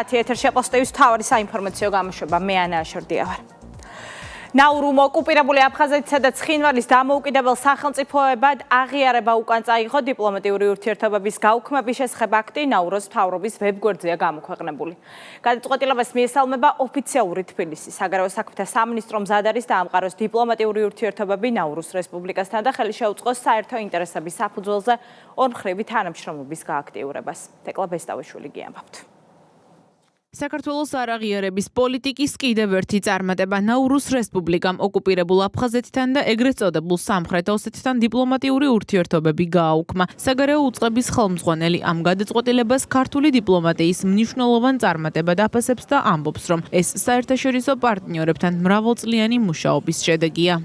ეთერში პოსტების მთავარი საინფორმაციო გამოშვება მე ანა აშორდიავარ. ნაურუმ ოკუპირებული აფხაზეთისა და ცხინვალის დამოუკიდებელ სახელმწიფოებად აღიარება უკან წაიღო დიპლომატიური ურთიერთობების გაუქმების შესახებ აქტი ნაურუს მთავრობის ვებგვერდზეა გამოქვეყნებული. გადაწყვეტილებას მიესალმება ოფიციალური თბილისი. საგარეო საქმეთა სამინისტრო მზად არის დაამყაროს დიპლომატიური ურთიერთობები ნაურუს რესპუბლიკასთან და ხელი შეუწყოს საერთო ინტერესების საფუძველზე ორმხრივი თანამშრომლობის გააქტიურებას. თეკლა ბესტავიშვილი გიამბობთ. საქართველოს არაღიარების პოლიტიკის კიდევ ერთი წარმატება ნაურუს რესპუბლიკამ ოკუპირებულ აფხაზეთთან და ეგრეთ წოდებულ სამხრეთ ოსეთთან დიპლომატიური ურთიერთობები გააუქმა. საგარეო უწყების ხელმძღვანელი ამ გადაწყვეტილებას ქართული დიპლომატიის მნიშვნელოვან წარმატებად აფასებს და ამბობს, რომ ეს საერთაშორისო პარტნიორებთან მრავალწლიანი მუშაობის შედეგია.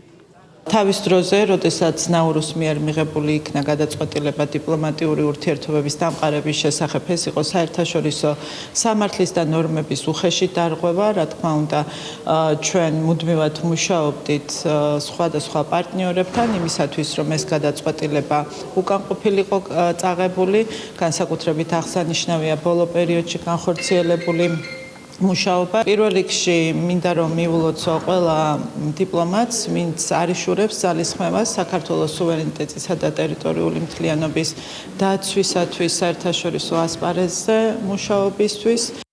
თავის დროზე, როდესაც ნაურუს მიერ მიღებული იქნა გადაწყვეტილება დიპლომატიური ურთიერთობების დამყარების შესახებ, ეს იყო საერთაშორისო სამართლის და ნორმების უხეში დარღვევა, რა თქმა უნდა, ჩვენ მუდმივად მუშაობდით სხვადასხვა პარტნიორებთან იმისათვის, რომ ეს გადაწყვეტილება უკანყოფილიყო წაღებული, განსაკუთრებით აღსანიშნავია ბოლო პერიოდში განხორციელებული მუშაობა. პირველ რიგში მინდა რომ მიულოცო ყველა დიპლომატს, ვინც არიშურებს ძალისხმევას საქართველოს სუვერენიტეტისა და ტერიტორიული მთლიანობის დაცვისათვის საერთაშორისო ასპარეზზე მუშაობისთვის.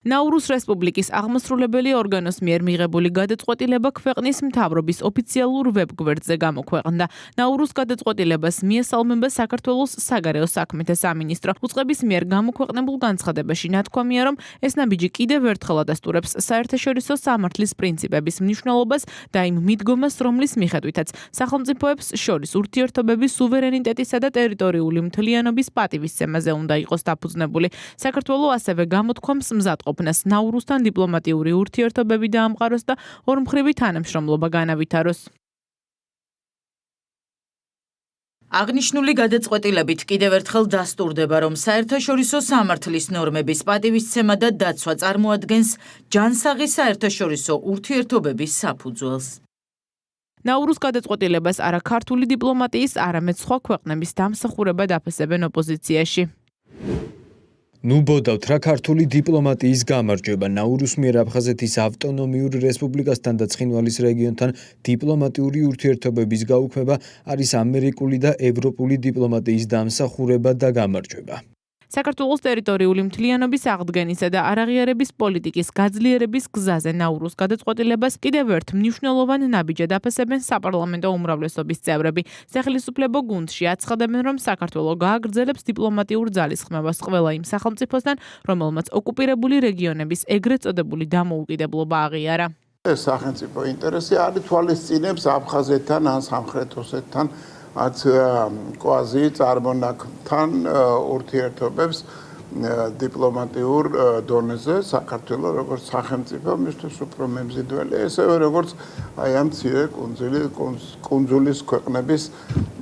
ნაურუს რესპუბლიკის აღმასრულებელი ორგანოს მიერ მიღებული გადაწყვეტილება ქვეყნის მთავრობის ოფიციალურ ვებგვერდზე გამოქვეყნდა. ნაურუს გადაწყვეტილებას მიესალმება საქართველოს საგარეო საქმეთა სამინისტრო. უწყების მიერ გამოქვეყნებულ განცხადებაში ნათქვამია, რომ ეს ნაბიჯი კიდევ ერთხელ ადასტურებს საერთაშორისო სამართლის პრინციპების მნიშვნელობას და იმ მიდგომას, რომლის მიხედვითაც სახელმწიფოებს შორის ურთიერთობები სუვერენიტეტისა და ტერიტორიული მთლიანობის პატივისცემაზე უნდა იყოს დაფუძნებული. საქართველოს ასევე გამოთქვამს მზადყოფნას ნაურუსთან დიპლომატიური ურთიერთობები დაამყაროს და ორმხრივი თანამშრომლობა განავითაროს. აღნიშნული გადაწყვეტილებით კიდევ ერთხელ დასტურდება, რომ საერთაშორისო სამართლის ნორმების პატივისცემა და დაცვა წარმოადგენს ჯანსაღი საერთაშორისო ურთიერთობების საფუძველს. ნაურუს გადაწყვეტილებას არა ქართული დიპლომატიის, არამედ სხვა ქვეყნების დამსახურებად აფასებენ ოპოზიციაში. ნუბოდავთ რა ქართული დიპლომატიის გამარჯვება ნაურუს მიერ აფხაზეთის ავტონომიურ რესპუბლიკასთან და ცხინვალის რეგიონთან დიპლომატიური ურთიერთობების გაუქმება არის ამერიკული და ევროპული დიპლომატიის დამსახურება და გამარჯვება. საქართველოს ტერიტორიული მთლიანობის აღდგენისა და არაღიარების პოლიტიკის გაძლიერების გზაზე ნაურუს გადაწყვეტილებას კიდევ ერთ მნიშვნელოვან ნაბიჯად აფასებენ საპარლამენტო უმრავლესობის წევრები. სახელმწიფო გუნდში აცხადებენ, რომ საქართველო გააგრძელებს დიპლომატიურ ძალისხმევას ყველა იმ სახელმწიფოსთან, რომელმაც ოკუპირებული რეგიონების ეგრეთ წოდებული დამოუკიდებლობა აღიარა. ეს სახელმწიფო ინტერესი არ ითვალისწინებს აფხაზეთთან ან სამხრეთ ოსეთთან კვაზი წარმონაქმნთან ურთიერთობებს დიპლომატიურ დონეზე საქართველოს როგორც სახელმწიფო მისთვის უფრო მემზიდველი, ესევე როგორც აი ამ მცირე კუნძულის ქვეყნების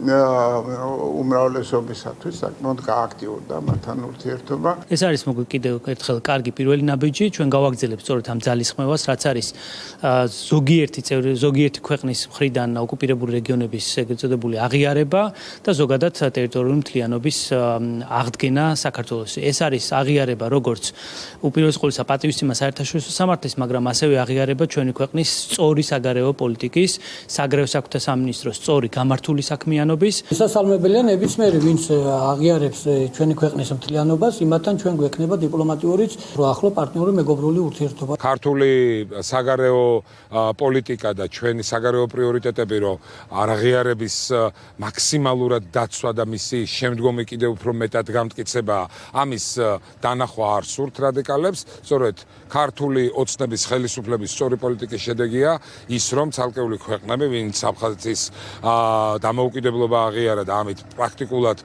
უმრავლესობისათვის საკმაოდ გააქტიურდა მათთან ურთიერთობა. ეს არის მოგვი კიდევ ერთხელ კარგი პირველი ნაბიჯი, ჩვენ გავაგრძელებთ სწორედ ამ ძალისხმევას, რაც არის ზოგიერთი ქვეყნის მხრიდან ოკუპირებული რეგიონების ეგრეთ წოდებული აღიარება და ზოგადად ტერიტორიული მთლიანობის აღდგენა საქართველოში. ეს არის აღიარება როგორც უპირველეს ყოვლისა პატივისცემა საერთაშორისო სამართლის, მაგრამ ასევე აღიარება ჩვენი ქვეყნის სწორი საგარეო პოლიტიკის, საგარეო საქმეთა სამინისტროს სწორი გამართული საქმიანობის. შესაძლებელია ნებისმიერი, ვინც აღიარებს ჩვენი ქვეყნის მთლიანობას, იმათთან ჩვენ გვექნება დიპლომატიურიც ახლო პარტნიორული მეგობრული ურთიერთობა. ქართული საგარეო პოლიტიკა და ჩვენი საგარეო პრიორიტეტები, რომ არაღიარების მაქსიმალურად დაცვა და მისი შემდგომი კიდევ უფრო მეტად გამტკიცება, ამის დანახვა არ სურთ რადიკალებს, სწორედ ქართული ოცნების ხელისუფლების სწორი პოლიტიკის შედეგია ის, რომ ცალკეული ქვეყნები, ვინც აფხაზეთის დამოუკიდებლობა აღიარა და ამით პრაქტიკულად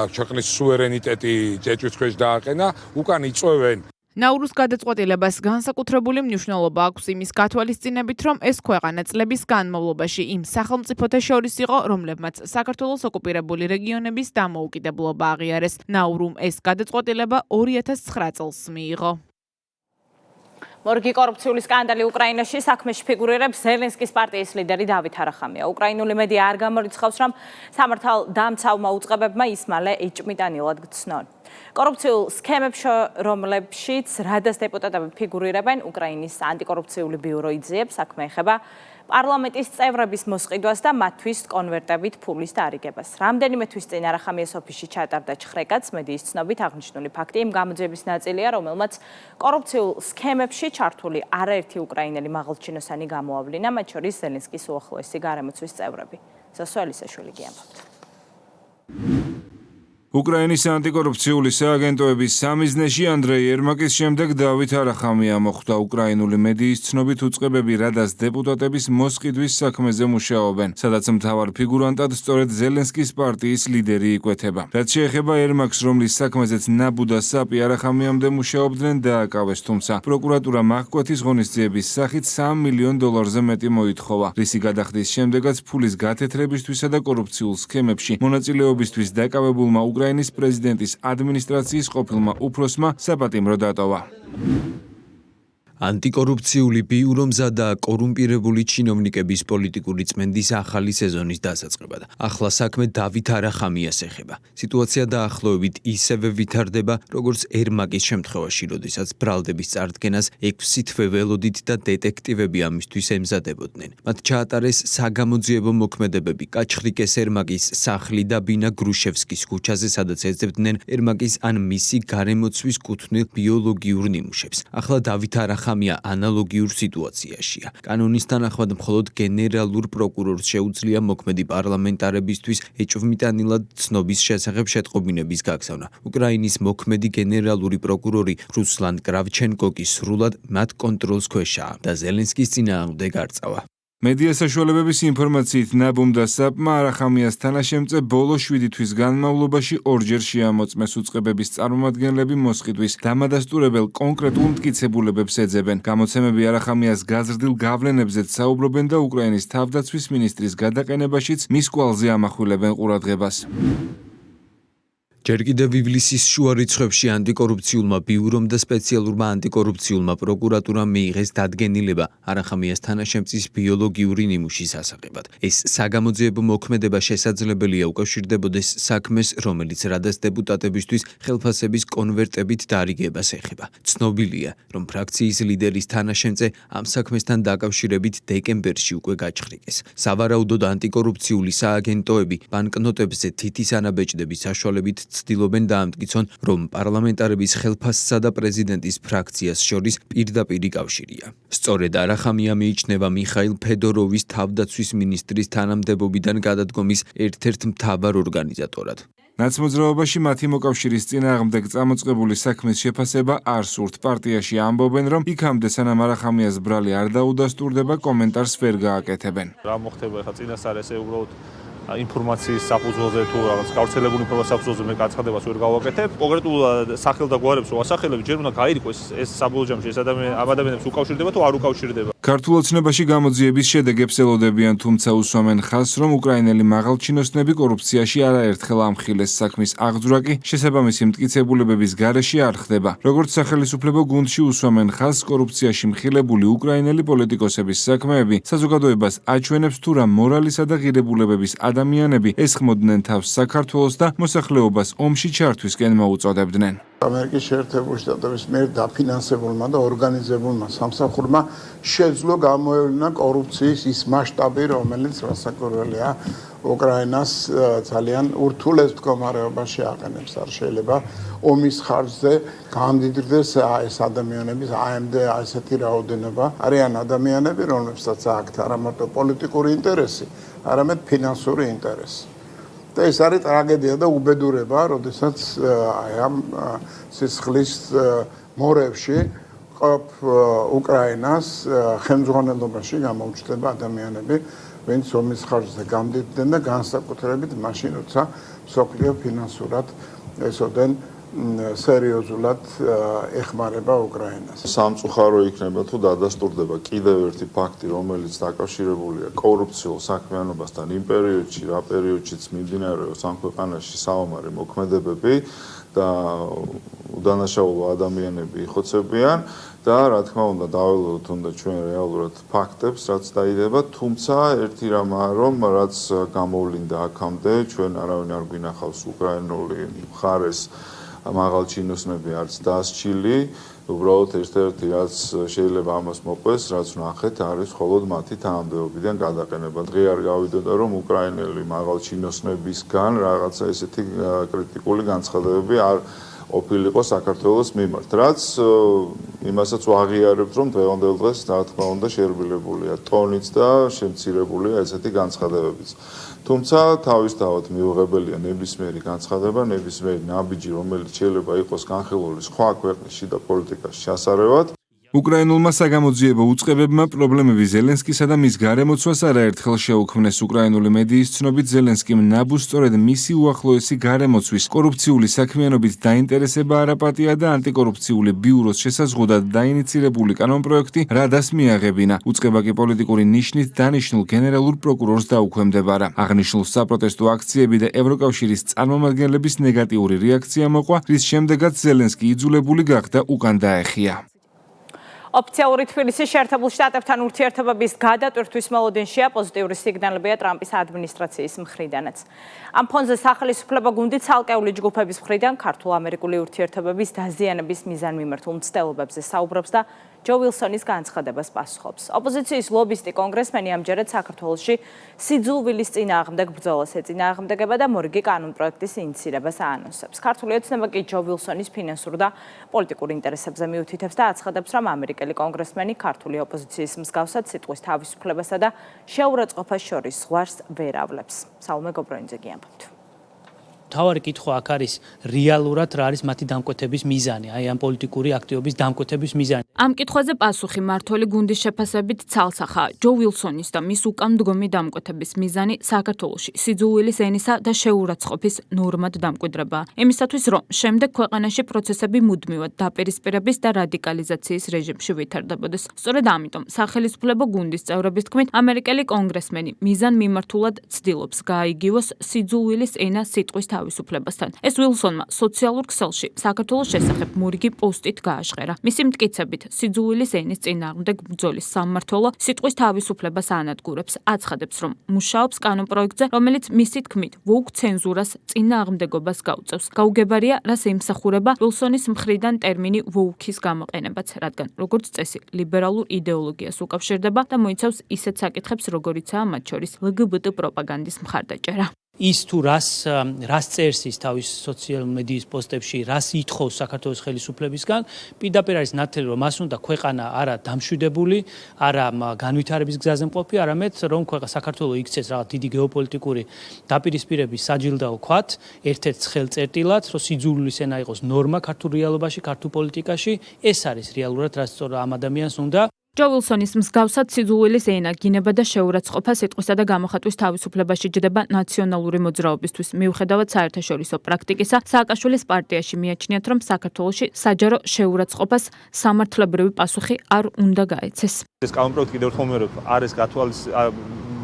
ქვეყნის სუვერენიტეტი ჯეჭვის ქვეშ დააყენა, უკან იწვევენ. ნაურუს გადაწყვეტილებას განსაკუთრებული მნიშვნელობა აქვს იმის გათვალისწინებით, რომ ეს ქვეყანა წლების განმავლობაში იმ სახელმწიფოთა შორის იყო, რომლებმაც საქართველოს ოკუპირებული რეგიონების დამოუკიდებლობა აღიარეს. ნაურუმ ეს გადაწყვეტილება 2009 წელს მიიღო. მორგი კორუფციული სკანდალი უკრაინაში საქმეში ფიგურირებს ზელენსკის პარტიის ლიდერი დავით არახამია. უკრაინული მედია არ გამორიცხავს, რომ სამართალდამცავმა უწყებებმა ის მალე ეჭვმიტანილად გცნონ. კორუფციულ სქემებში, რომლებშიც რადას დეპუტატები ფიგურირებენ, უკრაინის ანტიკორუფციული ბიურო იძიებს, საქმე ეხება პარლამენტის წევრების მოსყიდვას და მათთვის კონვერტებით ფულის დარიგებას. რამდენიმე თვის წინ არახამიას ოფისში ჩატარდა ჩხრეკაც, მედიის ცნობით აღნიშნული ფაქტი იმ გამოძიების ნაწილია, რომელმაც კორუფციულ სქემებში ჩართული არაერთი უკრაინელი მაღალჩინოსანი გამოავლინა, მათ შორის ზელენსკის უახლოესი გარემოცვის წევრები. ზოსო ელისაშვილი გიამბობთ. უკრაინის ანტიკორუფციული სააგენტოების სამიზნეში ანდრეი ერმაკის შემდეგ დავით არახამია მოხვდა. უკრაინული მედიის ცნობით უწყებები რადას დეპუტატების მოსყიდვის საქმეზე მუშაობენ, სადაც მთავარ ფიგურანტად სწორედ ზელენსკის პარტიის ლიდერი იკვეთება. რაც შეეხება ერმაკს, რომლის საქმეზეც ნაბუდა საპი არახამიამდე მუშაობდნენ, დააკავეს, თუმცა პროკურატურამ აღკვეთის ღონისძიების სახით $3 მილიონ მეტი მოითხოვა, რისი გადახდის შემდეგაც ფულის გათეთრებისთვისა და კორუფციულ სქემებში მონაწილეობისთვის დაკავებულმა უკრაინის პრეზიდენტის ადმინისტრაციის ყოფილმა უფროსმა საპატიმრო დატოვა. ანტიკორუფციული ბიურო მზადაა კორუმპირებული ჩინოვნიკების პოლიტიკური წმენდის ახალი სეზონის დასაწყებად. ახლა საქმე დავით არახამიას ეხება. სიტუაცია დაახლოებით ისევე ვითარდება, როგორც ერმაკის შემთხვევაში, როდესაც ბრალდების წარდგენას 6 თვე ველოდით და დეტექტივები ამისთვის ემზადებოდნენ. მათ ჩაატარეს საგამოძიებო მოქმედებები კაჩხრიკეს ერმაკის სახლი და ბინა გრუშევსკის ქუჩაზე, სადაც ეძებდნენ ერმაკის ან მისი გარემოცვის კუთვნილ ბიოლოგიურ ნიმუშებს. ახლა დავით არახამია ანალოგიურ სიტუაციაშია. კანონის თანახმად მხოლოდ გენერალურ პროკურორს შეუძლია მოქმედი პარლამენტარებისთვის ეჭვმიტანილად ცნობის შესახებ შეტყობინების გაგზავნა. უკრაინის მოქმედი გენერალური პროკურორი რუსლან კრავჩენკო კი სრულად მათ კონტროლს ქვეშაა და ზელენსკის წინააღმდეგ არწავა. მედია საშუალებების ინფორმაციით ნაბუმდა საპმა არახამიას თანაშემწე ბოლო 7 თვის განმავლობაში ორჯერ შეამოწმეს უწყებების წარმომადგენლები მოსყიდვის დამადასტურებელ კონკრეტულ მტკიცებულებებს ეძებენ. გამოცემები არახამიას გაზრდილ გავლენებზეც საუბრობენ და უკრაინის თავდაცვის მინისტრის გადაყენებაშიც მის კვალზე ამახვილებენ ყურადღებას. ჯერ კიდევ ივლისის შუა რიცხვებში ანტიკორუფციულმა ბიურომ და სპეციალურმა ანტიკორუფციულმა პროკურატურამ მიიღეს დადგენილება არახამიას თანაშემწის ბიოლოგიური ნიმუშის ასაღებად. ეს საგამოძიებო მოქმედება შესაძლებელია უკავშირდებოდეს საქმეს, რომელიც რადას დეპუტატებისთვის ხელფასების კონვერტებით დარიგებას ეხება. ცნობილია, რომ ფრაქციის ლიდერის თანაშემწე ამ საქმესთან დაკავშირებით დეკემბერში უკვე გაჩხრიკეს. სავარაუდოდ ანტიკორუფციული სააგენტოები ბანკნოტებზე თითის ანაბეჭდების საშუალებით ცდილობენ დაამტკიცონ, რომ პარლამენტარების ხელფასსა და პრეზიდენტის ფრაქციას შორის პირდაპირი კავშირია. სწორედ არახამია მიიჩნევა მიხაილ ფედოროვის თავდაცვის მინისტრის თანამდებობიდან გადადგომის ერთ-ერთ მთავარ ორგანიზატორად. ნაცმოძრაობაში მათი მოკავშირის წინააღმდეგ წამოწყებული საქმის შეფასება არ სურთ. პარტიაში ამბობენ, რომ იქამდე სანამ არახამიას ბრალი არ დაუდასტურდება, კომენტარს ვერ გააკეთებენ. რა მოხდება ხა წინასწარ ესე უბრალოდ ინფორმაციის საფუძველზე თუ რაღაც გავრცელებული ინფორმაციის საფუძველზე მე გაცხადებას ვერ გავაკეთებ. კონკრეტულად სახელ და გვარებს რო ასახელებ, ჯერ უნდა გაირიყვეს ეს საბოლოო ჯამში ეს ადამიანებს უკავშირდება თუ არ უკავშირდება. ქართულ ოცნებაში გამოძიების შედეგებს ელოდებიან, თუმცა უსვამენ ხაზს, რომ უკრაინელი მაღალჩინოსნები კორუფციაში არაერთხელ ამხილეს. საქმის აღძვრა კი შესაბამისი მტკიცებულებების გარეშე არ ხდება. როგორც სახელისუფლებო გუნდში უსვამენ ხაზს, კორუფციაში მხილებული უკრაინელი პოლიტიკოსების საქმეები საზოგადოებას აჩვენებს თუ რა მორალისა და ღირებულებების ადამიანები ესხმოდნენ თავს საქართველოს და მოსახლეობას ომში ჩართვისკენ მოუწოდებდნენ. ამერიკის შეერთებული შტატების მიერ დაფინანსებულმა და ორგანიზებულმა სამსახურმა შეძლო გამოევლინა კორუფციის ის მასშტაბი, რომელიც რასაკვირველია უკრაინას ძალიან ურთულეს მდგომარეობაში აყენებს. არ შეიძლება ომის ხარჯზე გამდიდრდეს ეს ადამიანების აემდე ასეთი რაოდენობა. არიან ადამიანები, რომლებსაც აქვთ არა მარტო პოლიტიკური ინტერესი, არამედ ფინანსური ინტერესი. და ეს არის ტრაგედია და უბედურება, როდესაც ამ სისხლის მორევში ყოფ უკრაინას ხელმძღვანელობაში გამოუჩნდება ადამიანები, ვინც ომის ხარჯზე გამდიდრდნენ და განსაკუთრებით მაშინ, როცა მსოფლიო ფინანსურად ესოდენ სერიოზულად ეხმარება უკრაინას. სამწუხარო იქნება თუ დადასტურდება კიდევ ერთი ფაქტი, რომელიც დაკავშირებულია კორუფციულ საქმიანობასთან იმ პერიოდში, რა პერიოდშიც მიმდინარეობს ამ ქვეყანაში საომარი მოქმედებები და უდანაშაულო ადამიანები იხოცებიან და რა თქმა უნდა დაველოდოთ უნდა ჩვენ რეალურად ფაქტებს, რაც დაიდება, თუმცა ერთი რამაა, რომ რაც გამოვლინდა აქამდე, ჩვენ არავინ არ გვინახავს უკრაინული მხარეს მაღალ ჩინოსნები არც დასჭილი, უბრალოდ ერთ-ერთი რაც შეიძლება ამას მოყვეს, რაც ვნახეთ, არის მხოლოდ მათი თანამდებობიდან გადაყენება. დღე არ გავიდოდა, რომ უკრაინელი მაღალ ჩინოსნებისგან რაღაცა ესეთი კრიტიკული განცხადებები არ ყოფილიყო საქართველოს მიმართ, რაც იმასაც ვაღიარებთ, რომ დღევანდელ დღეს რა თქმა უნდა შეერბილებულია ტონიც და შემცირებულია ესეთი განცხადებებიც. თუმცა თავისთავად მიუღებელია ნებისმიერი განცხადება, ნებისმიერი ნაბიჯი, რომელიც შეიძლება იყოს განხილული სხვა ქვეყნის შიდა პოლიტიკაში ჩასარევად. უკრაინულმა საგამოძიებო უწყებებმა პრობლემები ზელენსკისა და მის გარემოცვას არაერთხელ შეუქმნეს. უკრაინული მედიის ცნობით ზელენსკიმ ნაბუს სწორედ მისი უახლოესი გარემოცვის კორუფციული საქმიანობით დაინტერესება არაპატია და ანტიკორუფციული ბიუროს შესაზღვრად დაინიცირებული კანონპროექტი რადას მიაღებინა. უწყება კი პოლიტიკური ნიშნით დანიშნულ გენერალურ პროკურორს დაუქვემდებარა. აღნიშნულ საპროტესტო აქციები და ევროკავშირის წარმომადგენლების ნეგატიური რეაქცია მოყვა, რის შემდეგაც ზელენსკი იძულებული გახდა უკან დაეხია. ოფიციალური თბილისის შეერთებულ შტატებთან ურთიერთობების გადატვირთვის მოლოდინშია პოზიტიური სიგნალებია ტრამპის ადმინისტრაციის მხრიდანაც. ამ ფონზე სახელმწიფო გუნდი ცალკეული ჯგუფების მხრიდან ქართულ-ამერიკული ურთიერთობების დაზიანების მიზანმიმართულ მცდელობებზე საუბრობს და ჯო ვილსონის განცხადებას პასუხობს. ოპოზიციის ლობისტი კონგრესმენი ამჯერად საქართველოში სიძულვილის წინააღმდეგ ბრძოლას ეწინააღმდეგება და მორიგი კანონპროექტის ინიციირებას აანონსებს. ქართული ოცნება კი ჯო ვილსონის ფინანსურ და პოლიტიკურ ინტერესებზე მიუთითებს და აცხადებს, რომ ამერიკელი კონგრესმენი ქართული ოპოზიციის მსგავსად სიტყვის თავისუფლებასა და შეურაცხყოფას შორის ზღვარს ვერ ავლებს. საულმე გობრონიძე გიამბობთ. თავარი კითხვა აქ არის რეალურად რა არის მათი დამკვეთების მიზანი, აი ამ პოლიტიკური აქტივობის დამკვეთების მიზანი. ამ კითხვაზე პასუხი მართველი გუნდის შეფასებით ცალსახაა. ჯო ვილსონის და მის უკან მდგომი დამკვეთების მიზანი საქართველოში სიძულვილის ენისა და შეურაცხყოფის ნორმად დამკვიდრებაა. იმისათვის, რომ შემდეგ ქვეყანაში პროცესები მუდმივად დაპირისპირების და რადიკალიზაციის რეჟიმში ვითარდებოდეს. სწორედ ამიტომ სახელმწიფო გუნდის წევრების თქმით, ამერიკელი კონგრესმენი მიზანმიმართულად ცდილობს გააიგივოს სიძულვილის ენა სიტყვის თავისუფლებასთან. ეს ვილსონმა სოციალურ ქსელში საქართველოს შესახებ მორიგი პოსტით გააჟღერა. მისი მტკიცებით, სიძულვილის ენის წინააღმდეგ ბრძოლის სამმართველო სიტყვის თავისუფლებას ანადგურებს, აცხადებს, რომ მუშაობს კანონპროექტზე, რომელიც მისი თქმით ვოუკ ცენზურას წინააღმდეგობას გაუწევს. გაუგებარია, რას ემსახურება ვილსონის მხრიდან ტერმინი ვოუკის გამოყენებაც, რადგან როგორც წესი ლიბერალურ იდეოლოგიას უკავშირდება და მოიცავს ისეთ საკითხებს, როგორიცაა მათ შორის LGBT პროპაგანდის მხარდაჭერა. ის თუ რას წერს ის თავის სოციალურ მედიის პოსტებში, რას ითხოვს საქართველოს ხელისუფლებისგან, პირდაპირ არის ნათელი, რომ მას უნდა ქვეყანა არა დამშვიდებული, არა განვითარების გზაზე მყოფი, არამედ რომ საქართველოს იქცეს რაღაც დიდი გეოპოლიტიკური დაპირისპირების საჯილდაო ქვათ, ერთ-ერთ ხელწერტილად, რომ სიძულვილის ენა იყოს ნორმა ქართულ რეალობაში, ქართულ პოლიტიკაში, ეს არის რეალურად რაც სწორ ამ ადამიანს უნდა. ჯო ვილსონის მსგავსად სიძულვილის ენა, გინება და შეურაცხყოფა სიტყვისა და გამოხატვის თავისუფლებაში ჯდება ნაციონალური მოძრაობისთვის. მიუხედავად საერთაშორისო პრაქტიკისა, სააკაშვილის პარტიაში მიაჩნიათ, რომ საქართველოში საჯარო შეურაცხყოფას სამართლებრივი პასუხი არ უნდა გაეცეს. ეს კანონპროექტი კიდევ ერთხელ ვიმეორებ, არის გათვალის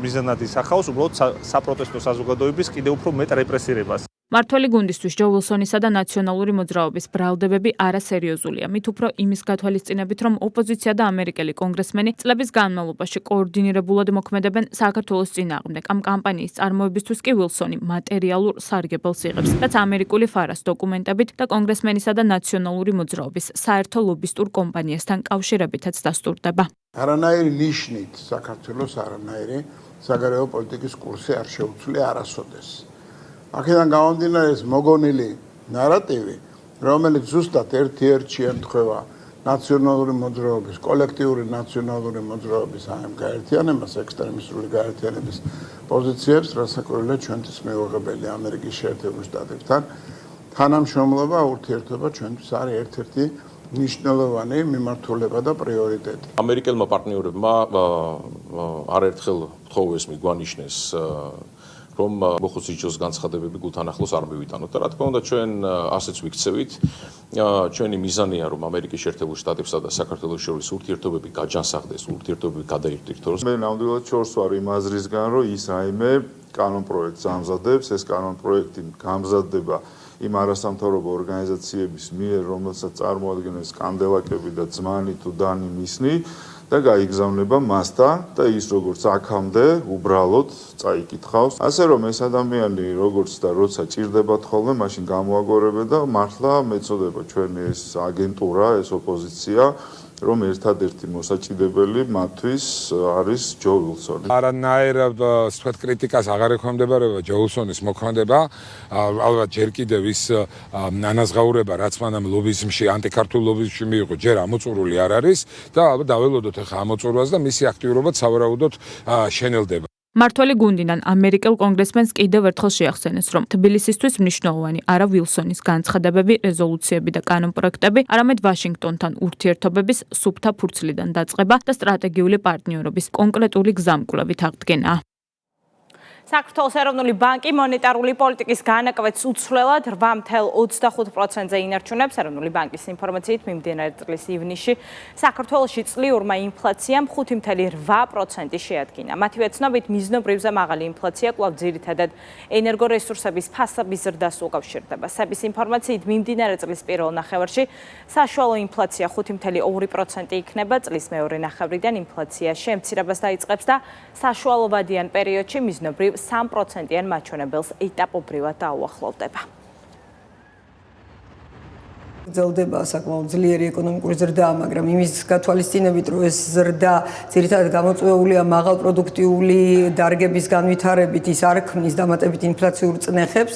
მიზანად ისახავს უბრალოდ საპროტესტო საზოგადოების კიდევ უფრო მეტ რეპრესირებას. მართველი გუნდისთვის ჯო ვილსონისა და ნაციონალური მოძრაობის ბრალდებები არასერიოზულია. მით უფრო იმის გათვალისწინებით, რომ ოპოზიცია და ამერიკელი კონგრესმენი წლების განმავლობაში კოორდინირებულად მოქმედებენ საქართველოს წინააღმდეგ. ამ კამპანიის წარმოებისთვის კი ვილსონი მატერიალურ სარგებელს იღებს, რაც ამერიკული ფარას დოკუმენტებით და კონგრესმენისა და ნაციონალური მოძრაობის საერთო ლობისტურ კომპანიასთან კავშირებითაც დასტურდება. არანაირი ნიშნით საქართველოს არანაირი საგარეო პოლიტიკის კურსი არ შეუცვლია არასოდეს. აქედან გამომდინარე ეს მოგონილი ნარატივი, რომელიც ზუსტად ერთ-ერთი ემთხვევა ნაციონალური მოძრაობის, კოლექტიური ნაციონალური მოძრაობის ამ გაერთიანებას, ექსტრემისტული გაერთიანების პოზიციებს, რასაკვირველია ჩვენთვის მიუღებელი ამერიკის შეერთებულ შტატებთან, თანამშრომლობა, ურთიერთობა ჩვენთვის არის ერთ-ერთი მნიშვნელოვანი მიმართულება და პრიორიტეტი. ამერიკელმა პარტნიორებმა არაერთხელ თხოვეს მიგვანიშნეს რომ მოხუციჩოს განცხადებები გულთან ახლოს არ მივიტანოთ და რა თქმა უნდა ჩვენ ასეც ვიქცევით. ჩვენი მიზანია რომ ამერიკის შეერთებულ შტატებსა და საქართველოს შორის ურთიერთობები გაჯანსაღდეს, ურთიერთობები გადაირთვიოს. მე ნამდვილად შორს ვარ იმ აზრისგან, რომ ის რაიმე კანონპროექტს ამზადებს, ეს კანონპროექტი გამზადდება იმ არასამთავრობო ორგანიზაციების მიერ, რომელსაც წარმოადგენენ სკანდელაკები და ძმანი თუ დანი მისნი და გაიგზავნება მასთან და ის როგორც აქამდე უბრალოდ წაიკითხავს. ასე რომ ეს ადამიანი როგორც და როცა ჭირდებათ ხოლმე, მაშინ გამოაგორებენ და მართლა მეწოდება ჩვენი ეს აგენტურა, ეს ოპოზიცია, რომ ერთადერთი მოსაჭიდებელი მათთვის არის ჯო ვილსონი. არანაირ სწორ კრიტიკას აღარ ექვემდებარება ჯო ვილსონის მოქმედება. ალბათ ჯერ კიდევ ის ანაზღაურება, რაც მანამ ლობიზმში, ანტიქართულ ლობიზმში მიიღო, ჯერ ამოწურული არ არის და ალბათ დაველოდოთ ახლა ამოწურვას და მისი აქტიურობაც სავარაუდოდ შენელდება. მართველი გუნდიდან ამერიკელ კონგრესმენს კიდევ ერთხელ შეახსენეს, რომ თბილისისთვის მნიშვნელოვანი არა ვილსონის განცხადებები, რეზოლუციები და კანონპროექტები, არამედ ვაშინგტონთან ურთიერთობების სუფთა ფურცლიდან დაწყება და სტრატეგიული პარტნიორობის კონკრეტული გზამკვლევით აღდგენა. საქართველოს ეროვნული ბანკი მონეტარული პოლიტიკის განაკვეთს უცვლელად 8.25%-ზე ინარჩუნებს. ეროვნული ბანკის ინფორმაციით მიმდინარე წლის ივნისში საქართველოში წლიურმა ინფლაციამ 5.8% შეადგინა. მათივე ცნობით მიზნობრივზე მაღალი ინფლაცია კვლავ ძირითადად ენერგორესურსების ფასების ზრდას უკავშირდება. სების ინფორმაციით მიმდინარე წლის პირველ ნახევარში საშუალო ინფლაცია 5.2% იქნება. წლის მეორე ნახევრიდან ინფლაცია შემცირებას დაიწყებს და საშუალოვადიან პერიოდში მიზნობრივ 3%-იან მაჩვენებელს ეტაპობრივად დაუახლოვდება. გრძელდება საკმაოდ ძლიერი ეკონომიკური ზრდა, მაგრამ იმის გათვალისწინებით, რომ ეს ზრდა ძირითადად გამოწვეულია მაღალპროდუქტიული დარგების განვითარებით, ის არ ქმნის დამატებით ინფლაციურ წნეხებს.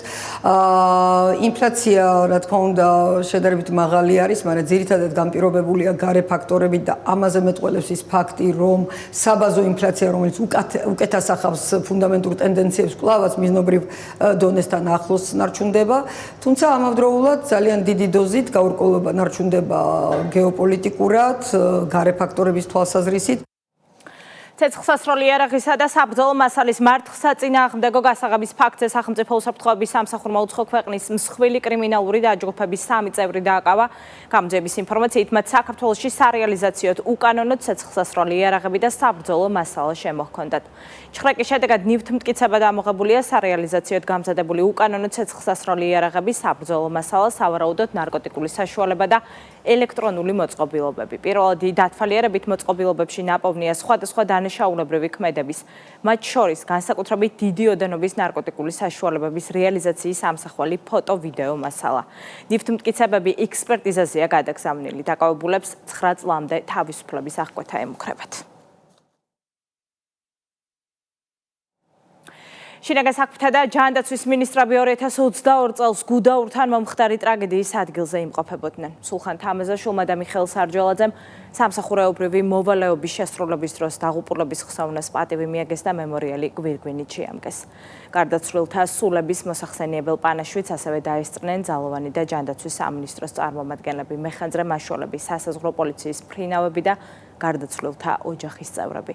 ინფლაცია, რა თქმა უნდა, შედარებით მაღალი არის, მაგრამ ძირითადად განპირობებულია გარე ფაქტორებით და ამაზე მეტყველებს ის ფაქტი, რომ საბაზო ინფლაცია, რომელიც უკეთას ახავს ფუნდამენტურ ტენდენციებს, კვლავაც მიზნობრივ დონესთან ახლოს ნარჩუნდება, თუმცა ამავდროულად ძალიან დიდი დოზით გაურკვევლობა ნარჩუნდება გეოპოლიტიკურად, გარე ფაქტორების თვალსაზრისით. ცეცხლსასროლი იარაღისა და საბრძოლო მასალის მართხსაწინააღმდეგო გასაღების ფაქტზე სახელმწიფო უსაფრთხოების სამსახურმა უცხო ქვეყნის მსხვილი კრიმინალური დაჯგუფების 3 წევრი დააკავა. გამგეობის ინფორმაციით, მათ საქართველოში სარეალიზაციოდ უკანონო ცეცხლსასროლი იარაღები და საბრძოლო მასალა შემოჰქონდათ. ჩხრეკის შედეგად ნივთმტკიცება დამოღებულია სარეალიზაციოდ გამზადებული უკანონო ცეცხლსასროლი იარაღები, საბრძოლო მასალა, სავარაუდოდ ნარკოტიკული საშუალება და ელექტრონული მოწყობილობები. პირველადი დათვალიერებით მოწყობილობებში ნაპოვნია სხვადასხვა დანაშაულებრივი ქმედების, მათ შორის განსაკუთრებით დიდი ოდენობის ნარკოტიკული საშუალებების რეალიზაციის ამსახველი ფოტო-ვიდეო მასალა. ნივთმტკიცებები ექსპერტიზაზეა გადაგზავნილი. დაკავებულებს 9 წლამდე თავისუფლების აღკვეთა ემუქრებათ. შინაგან საქმეთა და ჯანდაცვის მინისტრები 2022 წელს გუდაურთან მომხდარი ტრაგედიის ადგილზე იმყოფებოდნენ. სულხან თამაზაშვილმა და მიხეილ სარჯველაძემ სამსახურეობრივი მოვალეობის შესრულების დროს დაღუპულების ხსოვნას პატივი მიაგეს და მემორიალი გვირგვინით შეამკეს. გარდაცვლილთა სულების მოსახსენიებელ პანაშვიდს ასევე დაესწრნენ ძალოვანი და ჯანდაცვის სამინისტროს წარმომადგენლები, მეხანძრე მაშველები, სასაზღვრო პოლიციის ფრინავები და გარდაცვლილთა ოჯახის წევრები.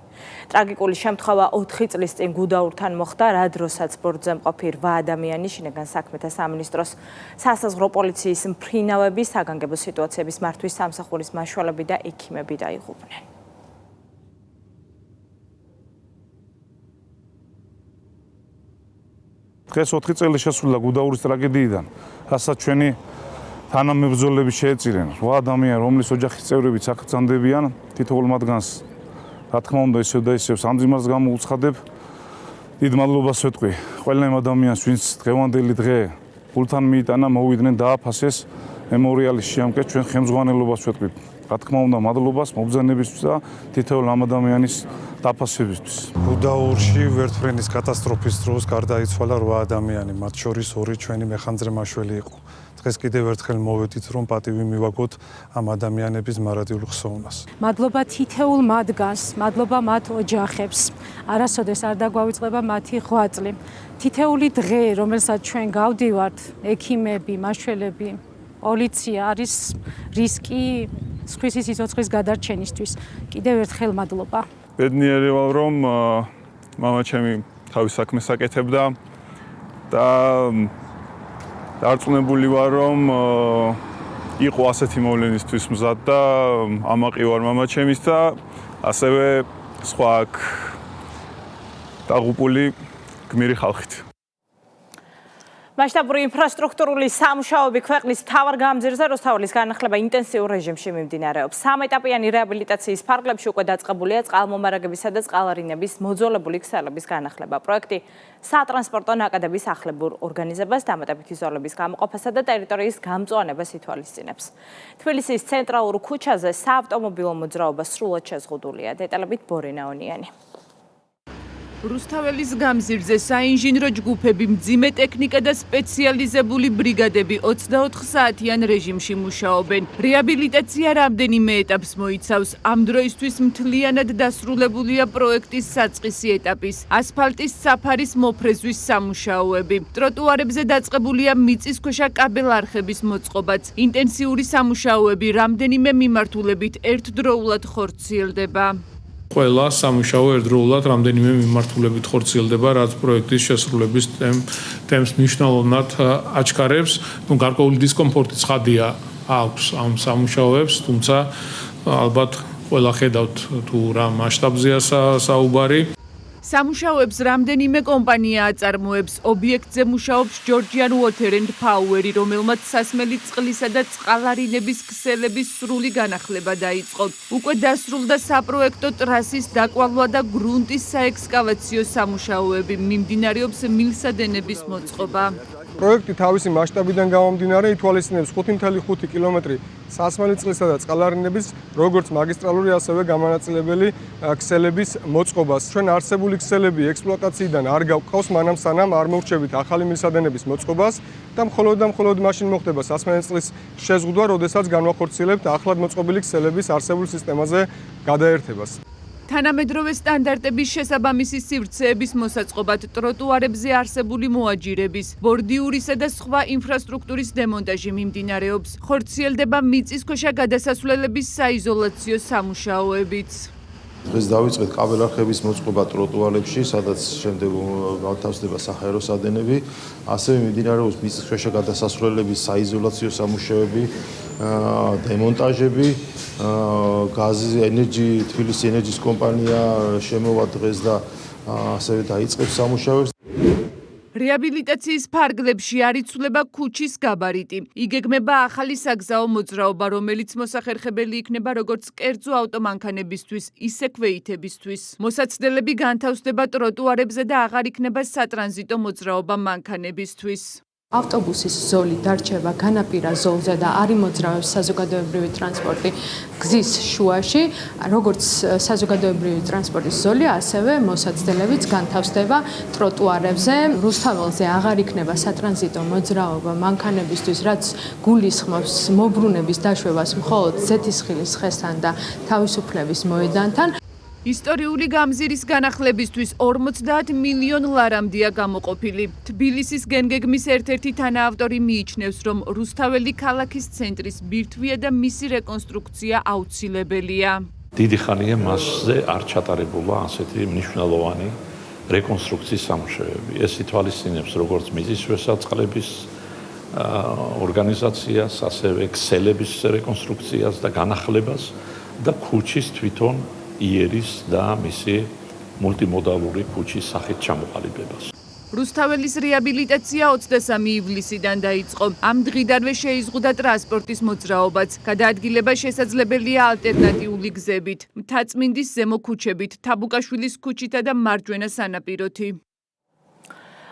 ტრაგიკული შემთხვევა 4 წლის წინ გუდაურთან მოხდა, რა დროსაც ბორტზე მყოფი 8 ადამიანი შინაგან საქმეთა სამინისტროს სასაზღვრო პოლიციის ფრინავები, საგანგებო სიტუაციების მართვის სამსახურის მაშველები და ექიმები დაიღუპნენ. დღეს 4 წელი შესრულდა გუდაურის ტრაგედიიდან, რასაც ჩვენი თანამებრძოლები შეეწირნენ. 8 ადამიანი, რომლის ოჯახის წევრებიც აღწანდებიან, თითოეულ მათგანს, რა თქმა უნდა, ისევ და ისევ სამძიმარს გამოუცხადებ. დიდ მადლობას ვეთქვი ყველა იმ ადამიანს, ვინც დღევანდელი დღე გულთან მიიტანა, მოვიდნენ, დააფასეს მემორიალის შეამკეს, ჩვენ ხელმძღვანელობას ვეთქვი. რა თქმა უნდა, მადლობას მობრძანებისთვის და თითოეულ ამ ადამიანის დაფასებისთვის. გუდაურში ვერტმფრენის კატასტროფის დროს გარდაიცვალა 8 ადამიანი, მათ შორის 2 ჩვენი მეხანძრე მაშველი იყო. დღეს კიდევ ერთხელ მოვედით, რომ პატივი მივაგოთ ამ ადამიანების მარადიულ ხსოვნას. მადლობა თითოეულ მათგანს, მადლობა მათ ოჯახებს. არასოდეს არ დაგვავიწყდება მათი ღვაწლი. თითოეული დღე, რომელსაც ჩვენ გავდივართ, ექიმები, მაშველები, პოლიცია არის რისკი სხვისი სიცოცხლის გადარჩენისთვის. კიდევ ერთხელ მადლობა. ბედნიერი ვარ, რომ მამა ჩემი თავის საქმეს აკეთებდა და დარწმუნებული ვარ, რომ იყო ასეთი მოვლენისთვის მზად და ამაყი ვარ მამა ჩემის და ასევე სხვა აქ დაღუპული გმირი ხალხით. მასშტაბური ინფრასტრუქტურული სამუშაოები ქვეყნის მთავარ გამზირზე რუსთაველის განახლება ინტენსიურ რეჟიმში მიმდინარეობს. სამეტაპიანი რეაბილიტაციის ფარგლებში უკვე დაწყებულია წყალმომარაგებისა და წყალარინების მოძველებული ქსელების განახლება. პროექტი სატრანსპორტო ნაკადების ახლებურ ორგანიზებას, დამატებითი ზოლების გამოყოფასა და ტერიტორიის გამწვანებას ითვალისწინებს. თბილისის ცენტრალურ ქუჩაზე საავტომობილო მოძრაობა სრულად შეზღუდულია. დეტალებით ბორინა ონიანი. რუსთაველის გამზირზე საინჟინრო ჯგუფები, მძიმე ტექნიკა და სპეციალიზებული ბრიგადები 24 საათიან რეჟიმში მუშაობენ. რეაბილიტაცია რამდენიმე ეტაპს მოიცავს. ამ დროისთვის მთლიანად დასრულებულია პროექტის საწყისი ეტაპის, ასფალტის საფარის მოფრეზვის სამუშაოები. ტროტუარებზე დაწყებულია მიწისქვეშა კაბელ-არხების მოწყობაც. ინტენსიური სამუშაოები რამდენიმე მიმართულებით ერთდროულად ხორციელდება. ყველა სამუშაო ერთდროულად რამდენიმე მიმართულებით ხორციელდება, რაც პროექტის შესრულების ტემპს მნიშვნელოვნად აჩქარებს. გარკვეული დისკომფორტი ცხადია აქვს ამ სამუშაოებს, თუმცა ალბათ ყველა ხედავთ თუ რა მასშტაბზეა საუბარი. სამუშაოებს რამდენიმე კომპანია აწარმოებს. ობიექტზე მუშაობს Georgian Water and Power, რომელმაც სასმელი წყლისა და წყალარინების ქსელების სრული განახლება დაიწყო. უკვე დასრულდა საპროექტო ტრასის დაკვალვა და გრუნტის საექსკავაციო სამუშაოები. მიმდინარეობს მილსადენების მოწყობა. პროექტი თავისი მასშტაბიდან გამომდინარე ითვალისწინებს 5.5 კილომეტრი სასმელი წყლისა და წყალარინების, როგორც მაგისტრალური, ასევე გამანაწილებელი ქსელების მოწყობას. ჩვენ არსებული ქსელები ექსპლუატაციიდან არ გავყავს, მანამ სანამ არ მოვრჩებით ახალი მილსადენების მოწყობას და მხოლოდ მაშინ მოხდება სასმელი წყლის შეზღუდვა, როდესაც განვახორციელებთ ახლად მოწყობილი ქსელების არსებულ სისტემაზე გადაერთებას. თანამედროვე სტანდარტების შესაბამისი სივრცეების მოსაწყობად ტროტუარებზე არსებული მოაჯირების, ბორდიურისა და სხვა ინფრასტრუქტურის დემონტაჟი მიმდინარეობს. ხორციელდება მიწისქვეშა გადასასვლელების საიზოლაციო სამუშაოებიც. დღეს დავიწყეთ კაბელ-არხების მოწყობა ტროტუარებში, სადაც შემდეგ განთავსდება საჰაერო სადენები, ასევე მიმდინარეობს მიწისქვეშა გადასასვლელების საიზოლაციო სამუშაოები, დემონტაჟები, გაზი ენერგი თბილისი ენერგიის კომპანია შემოვა დღეს და ასევე დაიწყებს სამუშაოებს. რეაბილიტაციის ფარგლებში არ იცვლება ქუჩის გაბარიტი. იგეგმება ახალი საგზაო მოძრაობა, რომელიც მოსახერხებელი იქნება როგორც კერძო ავტომანქანებისთვის, ისე ქვეითებისთვის. მოსაცდელები განთავსდება ტროტუარებზე და აღარ იქნება სატრანზიტო მოძრაობა მანქანებისთვის. ავტობუსის ზოლი დარჩება განაპირა ზოლზე და არ იმოძრავებს საზოგადოებრივი ტრანსპორტი გზის შუაში, როგორც საზოგადოებრივი ტრანსპორტის ზოლი, ასევე მოსაცდელებიც განთავსდება ტროტუარებზე. რუსთაველზე აღარ იქნება სატრანზიტო მოძრაობა მანქანებისთვის, რაც გულისხმობს მობრუნების დაშვებას მხოლოდ ზეთისხილის ხესთან და თავისუფლების მოედანთან. ისტორიული გამზირის განახლებისთვის 50 მილიონ ლარამდეა გამოყოფილი. თბილისის გენგეგმის ერთ-ერთი თანაავტორი მიიჩნევს, რომ რუსთაველი ქალაქის ცენტრის ბირთვია და მისი რეკონსტრუქცია აუცილებელია. დიდი ხანია მასზე არ ჩატარებულა ასეთი მნიშვნელოვანი რეკონსტრუქციის სამუშაოები. ეს ითვალისწინებს როგორც მიწისქვეშა წყლების ორგანიზაციას, ასევე ქსელების რეკონსტრუქციას და განახლებას და ქუჩის თვითონ იერის და მისი მულტიმოდალური ქუჩის სახით ჩამოყალიბებას. რუსთაველის რეაბილიტაცია 23 ივლისიდან დაიწყო. ამ დღიდანვე შეიზღუდა ტრანსპორტის მოძრაობაც. გადაადგილება შესაძლებელია ალტერნატიული გზებით, მთაწმინდის ზემო ქუჩებით, თაბუკაშვილის ქუჩითა და მარჯვენა სანაპიროთი.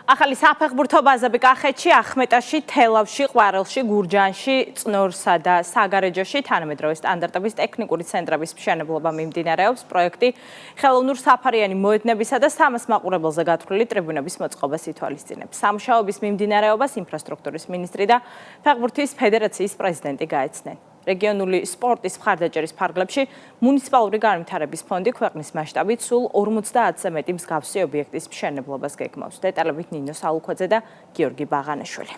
ახალი საფეხბურთო ბაზები კახეთში, ახმეტაში, თელავში, ყვარელში, გურჯანში, წნორსა და საგარეჯოში თანამედროვე სტანდარტების ტექნიკური ცენტრების მშენებლობა მიმდინარეობს. პროექტი ხელოვნურ საფარიანი მოედნებისა და 300 მაყურებელზე გათვლილი ტრიბუნების მოწყობას ითვალისწინებს. სამუშაოების მიმდინარეობას ინფრასტრუქტურის მინისტრი და ფეხბურთის ფედერაციის პრეზიდენტი გაეცნენ. რეგიონული სპორტის მხარდაჭერის ფარგლებში მუნიციპალური განვითარების ფონდი ქვეყნის მასშტაბით სულ 50-ზე მეტი მსგავსი ობიექტის მშენებლობას გეგმავს. დეტალებით ნინო სალუქვაძე და გიორგი ბაღანაშვილი.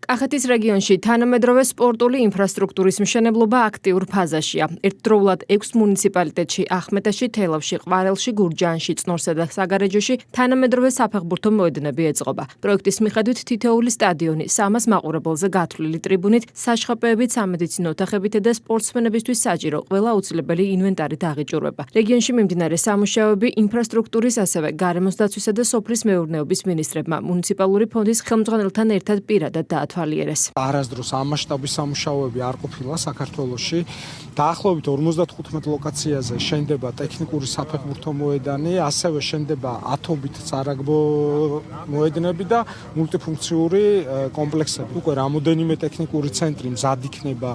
კახეთის რეგიონში თანამედროვე სპორტული ინფრასტრუქტურის მშენებლობა აქტიურ ფაზაშია. ერთდროულად 6 მუნიციპალიტეტში, ახმეტაში, თელავში, ყვარელში, გურჯაანში, წნორსა და საგარეჯოში თანამედროვე საფეხბურთო მოედნები ეწყობა. პროექტის მიხედვით თითოეული სტადიონი 300 მაყურებელზე გათვლილი ტრიბუნით, საშხაპეებით, სამედიცინო ოთახებით და სპორტსმენებისთვის საჭირო ყველა აუცილებელი ინვენტარით აღიჭურება. რეგიონში მიმდინარე სამუშაოები ინფრასტრუქტურის, ასევე გარემოს დაცვისა და სოფლის მეურნეობის მინისტრებმა მუნიციპალური ფონდის ხელმძღვანელთან ერთად პირადად დაათვალიერეს. არასდროს ამ მასშტაბის სამუშაოები არ ყოფილა საქართველოში. დაახლოებით 55 ლოკაციაზე შენდება ტექნიკური საფეხბურთო მოედანი, ასევე შენდება ათობით სარაგბო მოედნები და მულტიფუნქციური კომპლექსები. უკვე რამოდენიმე ტექნიკური ცენტრი მზად იქნება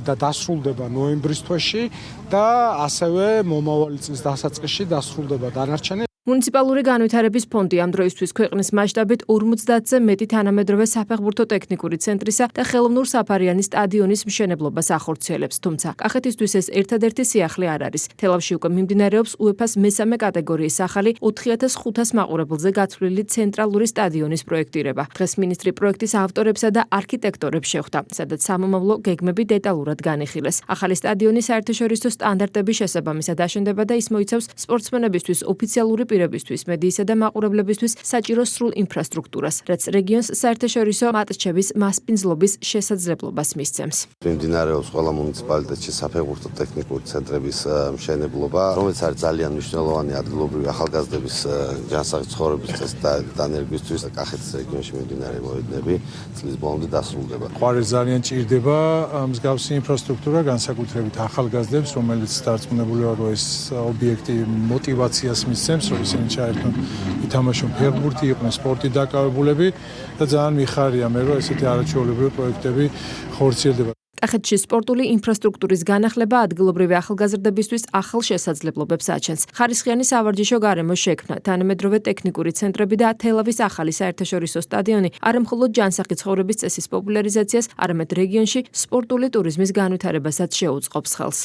და დასრულდება ნოემბრის თვეში და ასევე მომავალი წლის დასაწყისში დასრულდება დანარჩენი. მუნიციპალური განვითარების ფონდი ამ დროისთვის ქვეყნის მასშტაბით 50-ზე მეტი თანამედროვე საფეხბურთო ტექნიკური ცენტრისა და ხელოვნურ-საფარიანი სტადიონის მშენებლობას ახორციელებს, თუმცა კახეთისთვის ეს ერთადერთი სიახლე არ არის. თელავში უკვე მიმდინარეობს UEFA-ს მესამე კატეგორიის ახალი 4500 მაყურებელზე გათვლილი ცენტრალური სტადიონის პროექტირება. დღეს მინისტრი პროექტის ავტორებსა და არქიტექტორებს შეხვდა, სადაც სამომავლო გეგმები დეტალურად განიხილეს. ახალი სტადიონი საერთაშორისო სტანდარტების შესაბამისად აშენდება და ის მოიცავს სპორტსმენებისთვის ოფიციალური პირებისთვის, მედიისა და მაყურებლებისთვის საჭირო სრულ ინფრასტრუქტურას, რაც რეგიონს საერთაშორისო მატჩების მასპინძლობის შესაძლებლობას მისცემს. მიმდინარეობს ყველა მუნიციპალიტეტში საფეხბურთო ტექნიკური ცენტრების მშენებლობა, რომელიც არის ძალიან მნიშვნელოვანი ადგილობრივი ახალგაზრდების ჯანსაღი ცხოვრების წესით და დანერგვისთვის. კახეთის რეგიონში მიმდინარე მოედნები წლის ბოლომდე დასრულდება. ყვარელს ძალიან ჭირდება მსგავსი ინფრასტრუქტურა, განსაკუთრებით ახალგაზრდებს, რომელიც დარწმუნებული ვარ, რომ ეს ობიექტი მოტივაციას მისცემს, რომ ისინი ჩაერთონ ითამაშონ ფეხბურთი, იყვნენ სპორტით დაკავებულები და ძალიან მიხარია მე, რომ ესეთი არაჩვეულებრივი პროექტები ხორციელდება. კახეთში სპორტული ინფრასტრუქტურის განახლება ადგილობრივი ახალგაზრდებისთვის ახალ შესაძლებლობებს აჩენს. ხარისხიანი სავარჯიშო გარემო შექმნა, თანამედროვე ტექნიკური ცენტრები და თელავის ახალი საერთაშორისო სტადიონი არა მხოლოდ ჯანსაღი ცხოვრების წესის პოპულარიზაციას, არამედ რეგიონში სპორტული ტურიზმის განვითარებასაც შეუწყობს ხელს.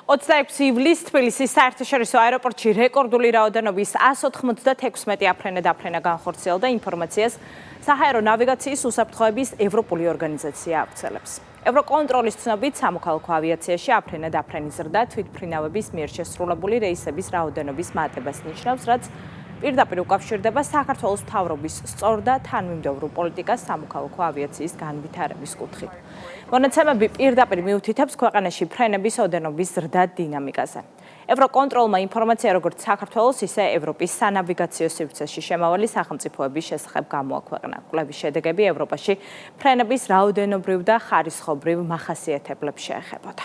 26 ივლისს თბილისის საერთაშორისო აეროპორტში რეკორდული რაოდენობის 196 აფრენა-დაფრენა განხორციელდა. ინფორმაციას საჰაერო ნავიგაციის უსაფრთხოების ევროპული ორგანიზაცია ავრცელებს. ევროკონტროლის ცნობით, სამოქალაქო ავიაციაში აფრენა-დაფრენის ზრდა თვითმფრინავების მიერ შესრულებული რეისების რაოდენობის მატებას ნიშნავს, რაც პირდაპირ უკავშირდება საქართველოს მთავრობის სწორ და თანმიმდევრულ პოლიტიკას სამოქალაქო ავიაციის განვითარების კუთხით. მონაცემები პირდაპირ მიუთითებს ქვეყანაში ფრენების ოდენობის ზრდა დინამიკაზე. ევროკონტროლმა ინფორმაცია როგორც საქართველოს, ისე ევროპის სანავიგაციო სივრცეში შემავალი სახელმწიფოების შესახებ გამოაქვეყნა. კვლევის შედეგები ევროპაში ფრენების რაოდენობრივ და ხარისხობრივ მახასიათებლებს შეეხებოდა.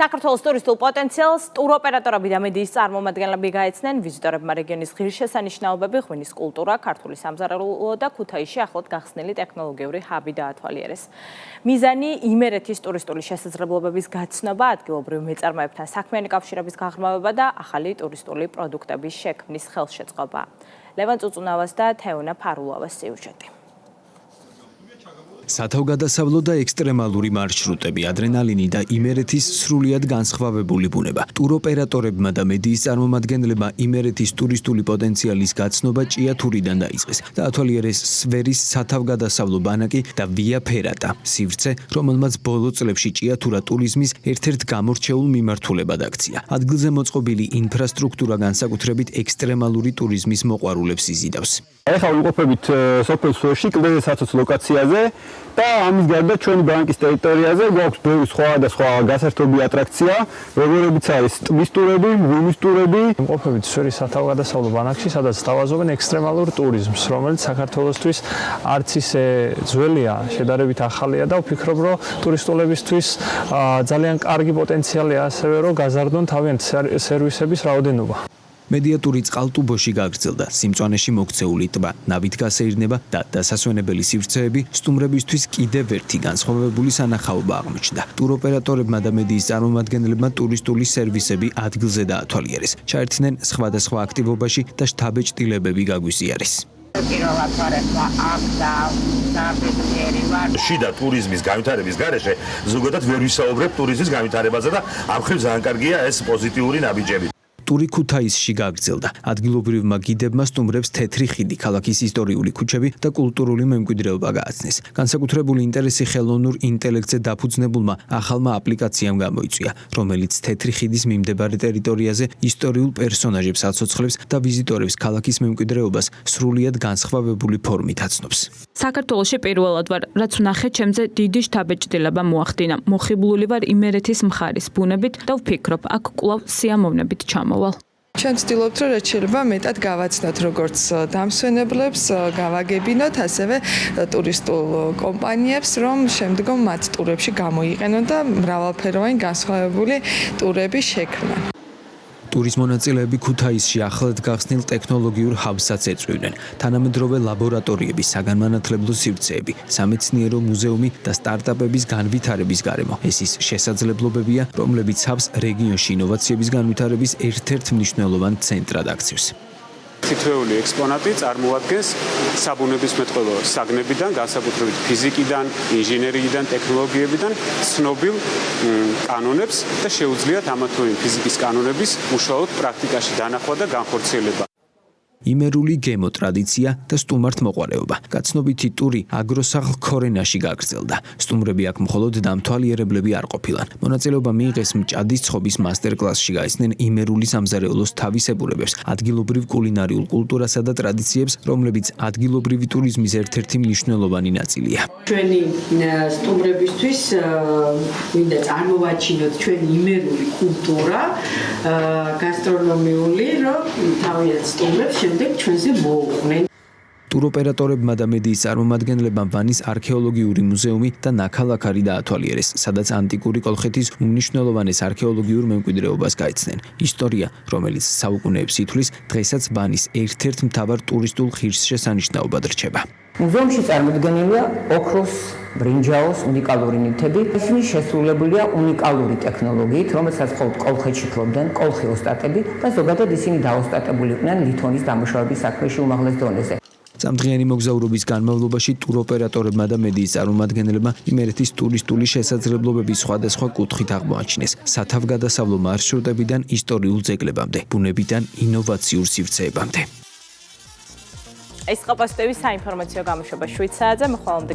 საქართველოს ტურისტულ პოტენციალს ტუროპერატორები და მედიის წარმომადგენლები გაეცნენ. ვიზიტორებმა რეგიონის ღირსშესანიშნაობები, ღვინის კულტურა, ქართული სამზარეულო და ქუთაისში ახლად გახსნილი ტექნოლოგიური ჰაბი დაათვალიერეს. მიზანი იმერეთის ტურისტული შესაძლებლობების გაცნობა, ადგილობრივ მეწარმეებთან საქმიანი კავშირების გაღრმავება და ახალი ტურისტული პროდუქტების შექმნის ხელშეწყობა. ლევან წუწუნავას და თეონა ფარულავას სიუჟეტი. სათავგადასავლო და ექსტრემალური მარშრუტები, ადრენალინი და იმერეთის სრულიად განსხვავებული ბუნება. ტუროპერატორებმა და მედიის წარმომადგენლებმა იმერეთის ტურისტული პოტენციალის გაცნობა ჭიათურიდან დაიწყეს. დაათვალიერეს სვერის სათავგადასავლო ბანაკი და ვია ფერატა, სივრცე, რომელმაც ბოლო წლებში ჭიათურა ტურიზმის ერთ-ერთ გამორჩეულ მიმართულებად აქცია. ადგილზე მოწყობილი ინფრასტრუქტურა განსაკუთრებით ექსტრემალური ტურიზმის მოყვარულებს იზიდავს. ეხლა ვიმყოფებით სოფელ სვერში, კლდეზე საცოცხლო ლოკაციაზე და ამის გარდა ჩვენი ბანკის ტერიტორიაზე გვაქვს ბევრი სხვა და სხვა გასართობი ატრაქცია, როგორებიც არის ტბის ტურები, ღვინის ტურები. ვიმყოფებით სვერის სათავგადასავლო ბანაკში, სადაც სთავაზობენ ექსტრემალურ ტურიზმს, რომელიც საქართველოსთვის არც ისე ძველია, შედარებით ახალია და ვფიქრობ, რომ ტურისტულებისთვის ძალიან კარგი პოტენციალია ასევე, რომ გაზარდონ თავიანთი სერვისების რაოდენობა. მედიატური წყალტუბოში გაგრძელდა, სიმწვანეში მოქცეული ტბა, ნავით გასეირნება და დასასვენებელი სივრცეები სტუმრებისთვის კიდევ ერთი განსხვავებული სანახაობა აღმოჩნდა. ტუროპერატორებმა და მედიის წარმომადგენლებმა ტურისტული სერვისები ადგილზე დაათვალიერეს. ჩაერთნენ სხვადასხვა აქტივობაში და შთაბეჭდილებები გაგვიზიარეს. შიდა ტურიზმის განვითარების გარეშე ზოგადად ვერ ვისაუბრებ ტურიზმის განვითარებაზე და ამ ხრივ ძალიან კარგია ეს პოზიტიური ნაბიჯები. ტური ქუთაისში გაგრძელდა. ადგილობრივმა გიდებმა სტუმრებს თეთრი ხიდი, ქალაქის ისტორიული ქუჩები და კულტურული მემკვიდრეობა გააცნეს. განსაკუთრებული ინტერესი ხელოვნურ ინტელექტზე დაფუძნებულმა ახალმა აპლიკაციამ გამოიწვია, რომელიც თეთრი ხიდის მიმდებარე ტერიტორიაზე ისტორიულ პერსონაჟებს აცოცხლებს და ვიზიტორებს ქალაქის მემკვიდრეობას სრულიად განსხვავებული ფორმით აცნობს. საქართველოში პირველად ვარ, რაც ვნახე, ჩემზე დიდი შთაბეჭდილება მოახდინა. მოხიბლული ვარ იმერეთის მხარის ბუნებით და ვფიქრობ, აქ კვლავ სიამოვნებით ჩამოვალ. ჩვენ ვცდილობთ, რომ რაც შეიძლება მეტად გავაცნოთ როგორც დამსვენებლებს, გავაგებინოთ, ასევე ტურისტულ კომპანიებს, რომ შემდგომ მათ ტურებში გამოიყენონ და მრავალფეროვანი განსხვავებული ტურები შექმნან. ტურის მონაწილეები ქუთაისში ახლად გახსნილ ტექნოლოგიურ ჰაბსაც ეწვივნენ. თანამედროვე ლაბორატორიები, საგანმანათლებლო სივრცეები, სამეცნიერო მუზეუმი და სტარტაპების განვითარების გარემო. ეს ის შესაძლებლობებია, რომლებიც ჰაბს რეგიონში ინოვაციების განვითარების ერთ-ერთ მნიშვნელოვან ცენტრად აქცევს. თითოეული ექსპონატი წარმოადგენს საბუნებისმეტყველო საგნებიდან, განსაკუთრებით ფიზიკიდან, ინჟინერიიდან, ტექნოლოგიებიდან ცნობილ კანონებს და შეუძლიათ ამა თუ იმ ფიზიკის კანონების უშუალოდ პრაქტიკაში დანახვა და განხორციელება. იმერული გემო ტრადიცია და სტუმართმოყვარეობა. გაცნობიტი ტური აგროსაღლ ქორენაში გაგრძელდა. სტუმრები აქ მხოლოდ დამთვალიერებლები არ ყოფილან. მონაწილეობა მიიღეს მჭადის ცხობის მასტერკლასში გაიცნენ იმერული სამზარეულოს თავისებურებებს, ადგილობრივ კულინარიულ კულტურასა და ტრადიციებს, რომლებიც ადგილობრივი ტურიზმის ერთ-ერთი მნიშვნელოვანი ნაწილია. ჩვენი სტუმრებისთვის მინდა წარმოვაჩინოთ ჩვენი იმერული კულტურა, გასტრონომიული, რომ თავიანთ სტუმრებს შემდეგ ჩვენზე მოუყვნენ. ტუროპერატორებმა და მედიის წარმომადგენლებმა ვანის არქეოლოგიური მუზეუმი და ნაქალაქარი დაათვალიერეს, სადაც ანტიკური კოლხეთის უმნიშვნელოვანეს არქეოლოგიურ მემკვიდრეობას გაიცნენ. ისტორია, რომელიც საუკუნეებს ითვლის, დღესაც ვანის ერთ-ერთ მთავარ ტურისტულ ღირსშესანიშნაობად რჩება. მუზეუმში წარმოდგენილია ოქროს, ბრინჯაოს უნიკალური ნივთები. ისინი შესრულებულია უნიკალური ტექნოლოგიით, რომელსაც მხოლოდ კოლხეთში ფლობდნენ კოლხი ოსტატები და ზოგადად ისინი დაოსტატებული იყვნენ ლითონის დამუშავების საქმეში უმაღლეს დონეზე. წამდღიანი მოგზაურობის განმავლობაში ტუროპერატორებმა და მედიის წარმომადგენლებმა იმერეთის ტურისტული შესაძლებლობების სხვადასხვა კუთხით აღმოაჩინეს. სათავგადასავლო მარშრუტებიდან ისტორიულ ძეგლებამდე, ბუნებიდან ინოვაციურ სივრცეებამდე. ეს ყაპასტევის საინფორმაციო გამოშვება 7 საათზე, მოხვალამდე